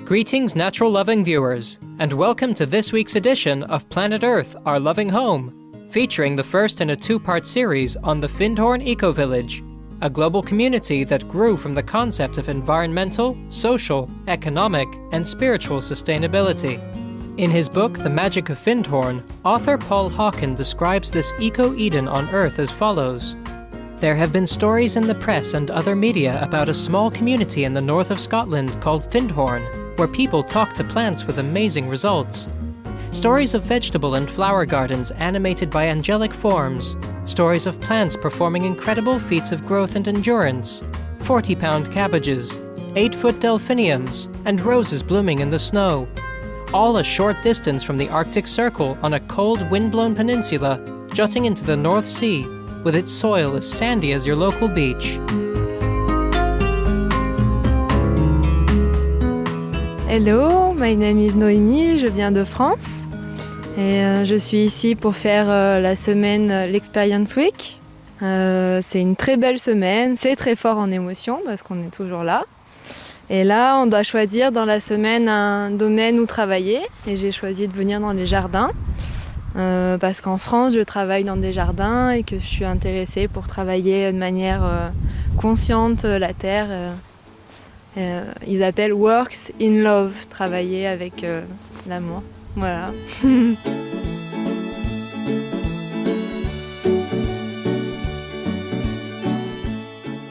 Greetings, natural-loving viewers, and welcome to this week's edition of Planet Earth, Our Loving Home, featuring the first in a two-part series on the Findhorn Eco-Village, a global community that grew from the concept of environmental, social, economic, and spiritual sustainability. In his book, The Magic of Findhorn, author Paul Hawken describes this eco-Eden on Earth as follows. There have been stories in the press and other media about a small community in the north of Scotland called Findhorn, where people talk to plants with amazing results. Stories of vegetable and flower gardens animated by angelic forms. Stories of plants performing incredible feats of growth and endurance. 40-pound cabbages, 8-foot delphiniums, and roses blooming in the snow. All a short distance from the Arctic Circle on a cold, wind-blown peninsula jutting into the North Sea, with its soil as sandy as your local beach. Hello, my name is Noémie, je viens de France et je suis ici pour faire la semaine l'Experience Week. C'est une très belle semaine, c'est très fort en émotion parce qu'on est toujours là. Et là, on doit choisir dans la semaine un domaine où travailler et j'ai choisi de venir dans les jardins. Parce qu'en France, je travaille dans des jardins et que je suis intéressée pour travailler de manière consciente la terre. Ils appellent Works in Love, travailler avec l'amour. Voilà.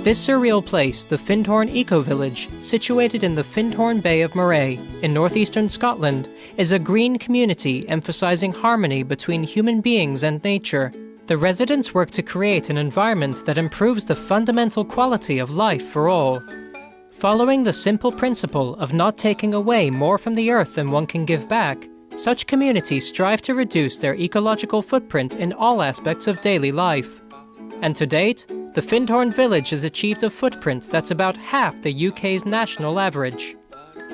This surreal place, the Findhorn Eco-Village, situated in the Findhorn Bay of Moray, in northeastern Scotland, is a green community emphasizing harmony between human beings and nature. The residents work to create an environment that improves the fundamental quality of life for all. Following the simple principle of not taking away more from the earth than one can give back, such communities strive to reduce their ecological footprint in all aspects of daily life. And to date, the Findhorn village has achieved a footprint that's about half the UK's national average.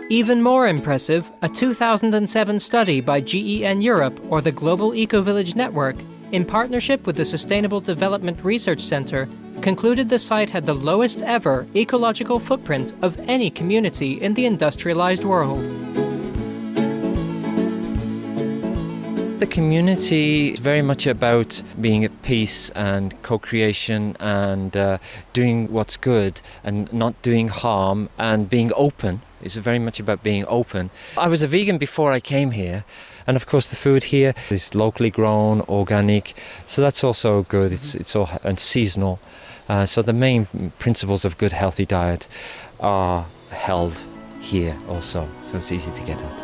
Even more impressive, a 2007 study by GEN Europe, or the Global Eco-Village Network, in partnership with the Sustainable Development Research Centre, concluded the site had the lowest ever ecological footprint of any community in the industrialised world. The community is very much about being at peace and co-creation and doing what's good and not doing harm and being open. It's very much about being open. I was a vegan before I came here, and of course the food here is locally grown, organic, so that's also good. It's all and seasonal. So the main principles of good healthy diet are held here also, so it's easy to get at.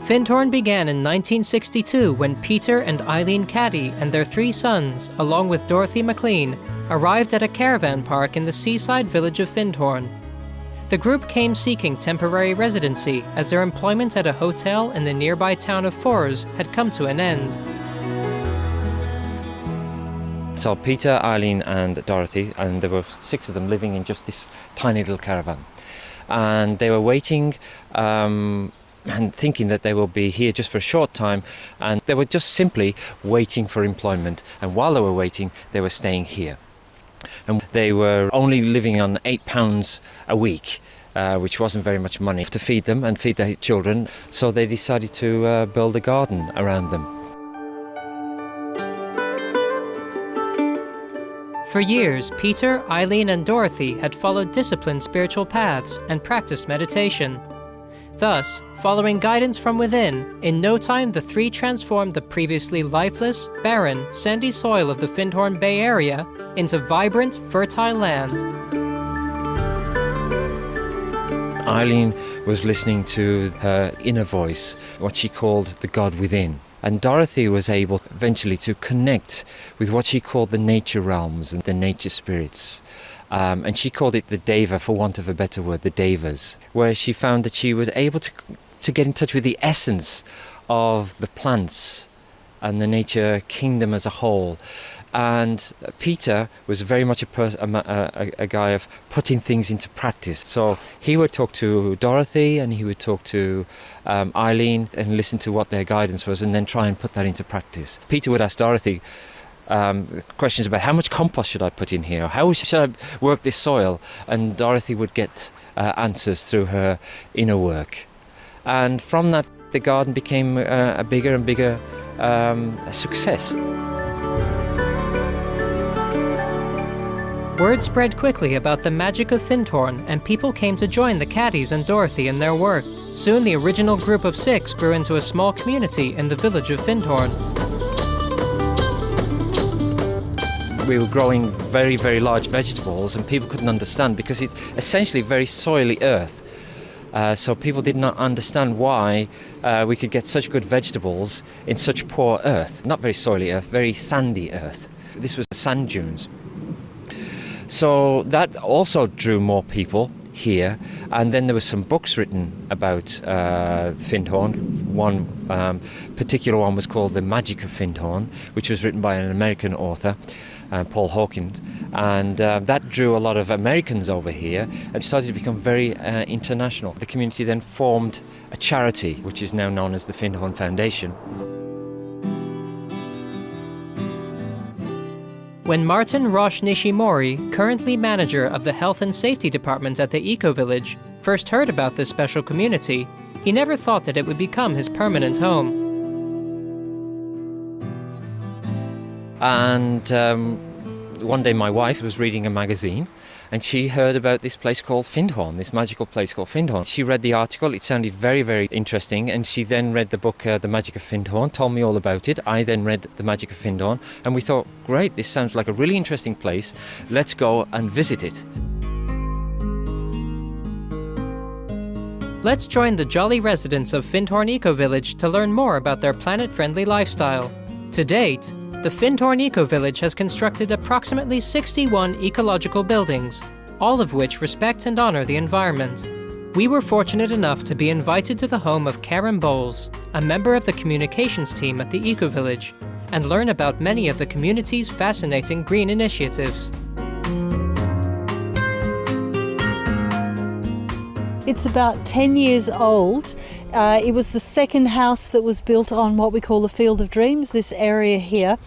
Findhorn began in 1962 when Peter and Eileen Caddy and their 3 sons, along with Dorothy McLean, arrived at a caravan park in the seaside village of Findhorn. The group came seeking temporary residency as their employment at a hotel in the nearby town of Forres had come to an end. So Peter, Eileen and Dorothy, and there were 6 of them living in just this tiny little caravan. And they were waiting and thinking that they will be here just for a short time, and they were just simply waiting for employment, and while they were waiting they were staying here. And they were only living on £8 a week, which wasn't very much money to feed them and feed their children, so they decided to build a garden around them. For years, Peter, Eileen and Dorothy had followed disciplined spiritual paths and practiced meditation. Thus, following guidance from within, in no time the 3 transformed the previously lifeless, barren, sandy soil of the Findhorn Bay area into vibrant, fertile land. Eileen was listening to her inner voice, what she called the God within. And Dorothy was able eventually to connect with what she called the nature realms and the nature spirits. And she called it the Deva, for want of a better word, the Devas, where she found that she was able to get in touch with the essence of the plants and the nature kingdom as a whole. And Peter was very much a guy of putting things into practice. So he would talk to Dorothy and he would talk to Eileen and listen to what their guidance was and then try and put that into practice. Peter would ask Dorothy, questions about how much compost should I put in here, or how should I work this soil, and Dorothy would get answers through her inner work. And from that, the garden became a bigger and bigger success. Word spread quickly about the magic of Findhorn, and people came to join the Caddies and Dorothy in their work. Soon the original group of 6 grew into a small community in the village of Findhorn. We were growing very, very large vegetables, and people couldn't understand because it's essentially very soily earth. So people did not understand why we could get such good vegetables in such poor earth. Not very soily earth, very sandy earth. This was sand dunes. So that also drew more people here, and then there were some books written about Findhorn. One particular one was called The Magic of Findhorn, which was written by an American author, Paul Hawkins, and that drew a lot of Americans over here and started to become very international. The community then formed a charity, which is now known as the Findhorn Foundation. When Martin Roche Nishimori, currently manager of the Health and Safety Department at the Eco-Village, first heard about this special community, he never thought that it would become his permanent home. And one day my wife was reading a magazine, and she heard about this place called Findhorn, this magical place called Findhorn. She read the article, it sounded very, very interesting, and she then read the book The Magic of Findhorn, told me all about it. I then read The Magic of Findhorn, and we thought, great, this sounds like a really interesting place, let's go and visit it. Let's join the jolly residents of Findhorn Eco-Village to learn more about their planet-friendly lifestyle. To date, the Findhorn Eco-Village has constructed approximately 61 ecological buildings, all of which respect and honor the environment. We were fortunate enough to be invited to the home of Karen Bowles, a member of the communications team at the Eco-Village, and learn about many of the community's fascinating green initiatives. It's about 10 years old. It was the second house that was built on what we call the Field of Dreams, this area here.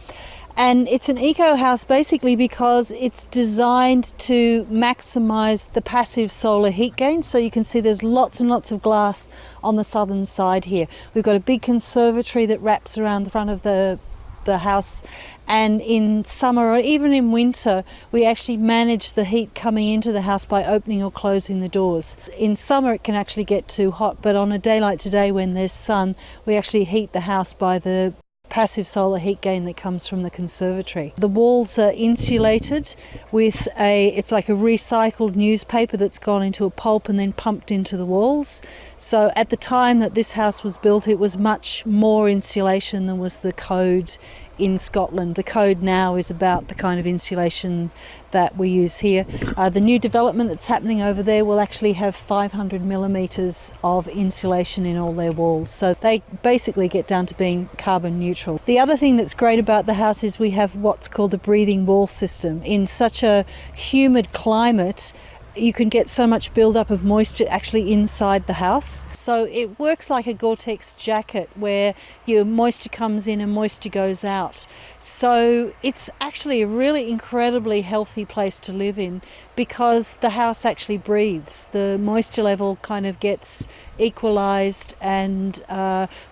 And it's an eco house basically because it's designed to maximise the passive solar heat gain. So you can see there's lots and lots of glass on the southern side here. We've got a big conservatory that wraps around the front of the house, and in summer or even in winter we actually manage the heat coming into the house by opening or closing the doors. In summer it can actually get too hot, but on a day like today when there's sun, we actually heat the house by the passive solar heat gain that comes from the conservatory. The walls are insulated with it's like a recycled newspaper that's gone into a pulp and then pumped into the walls. So at the time that this house was built, it was much more insulation than was the code in Scotland. The code now is about the kind of insulation that we use here. The new development that's happening over there will actually have 500 millimetres of insulation in all their walls. So they basically get down to being carbon neutral. The other thing that's great about the house is we have what's called a breathing wall system. In such a humid climate, you can get so much build-up of moisture actually inside the house. So it works like a Gore-Tex jacket where your moisture comes in and moisture goes out. So it's actually a really incredibly healthy place to live in because the house actually breathes. The moisture level kind of gets equalised, and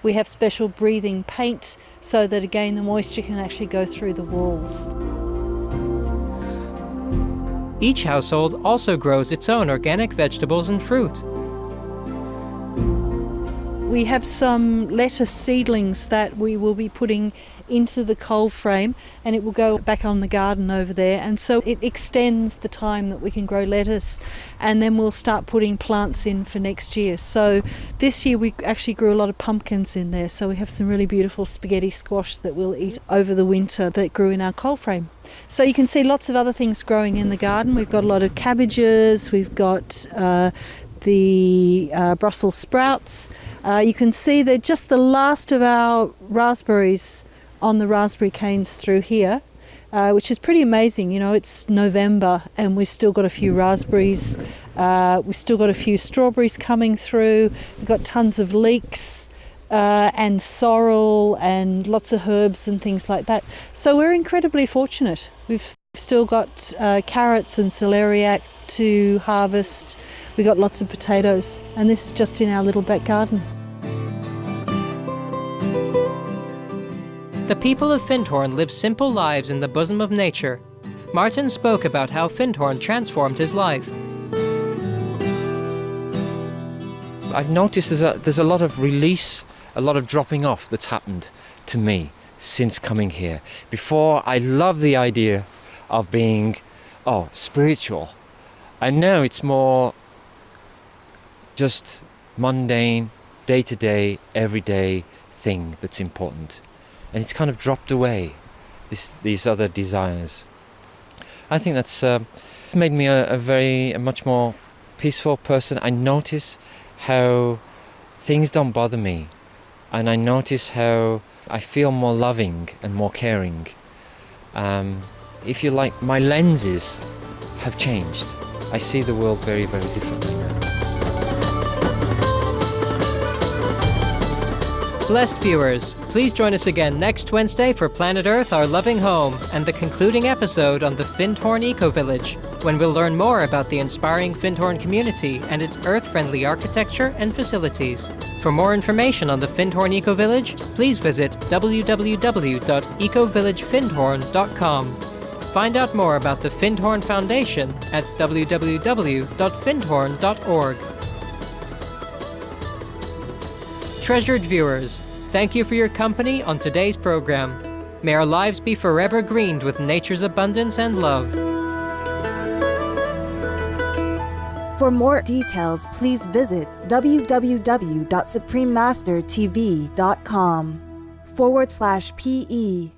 we have special breathing paint so that again the moisture can actually go through the walls. Each household also grows its own organic vegetables and fruit. We have some lettuce seedlings that we will be putting into the cold frame, and it will go back on the garden over there, and so it extends the time that we can grow lettuce, and then we'll start putting plants in for next year. So this year we actually grew a lot of pumpkins in there, so we have some really beautiful spaghetti squash that we'll eat over the winter that grew in our cold frame. So you can see lots of other things growing in the garden. We've got a lot of cabbages, we've got the Brussels sprouts. You can see they're just the last of our raspberries on the raspberry canes through here, which is pretty amazing. You know, it's November and we've still got a few raspberries. We've still got a few strawberries coming through. We've got tons of leeks. and sorrel and lots of herbs and things like that. So we're incredibly fortunate. We've still got carrots and celeriac to harvest. We've got lots of potatoes, and this is just in our little back garden. The people of Findhorn live simple lives in the bosom of nature. Martin spoke about how Findhorn transformed his life. I've noticed there's a lot of release, a lot of dropping off that's happened to me since coming here. Before, I loved the idea of being, spiritual. And now it's more just mundane, day-to-day, everyday thing that's important. And it's kind of dropped away, these other desires. I think that's made me a much more peaceful person. I notice how things don't bother me, and I notice how I feel more loving and more caring. If you like, my lenses have changed. I see the world very, very differently now. Blessed viewers, please join us again next Wednesday for Planet Earth, Our Loving Home, and the concluding episode on the Findhorn Eco-Village, when we'll learn more about the inspiring Findhorn community and its earth-friendly architecture and facilities. For more information on the Findhorn Eco-Village, please visit www.ecovillagefindhorn.com. Find out more about the Findhorn Foundation at www.findhorn.org. Treasured viewers, thank you for your company on today's program. May our lives be forever greened with nature's abundance and love. For more details, please visit www.suprememastertv.com/PE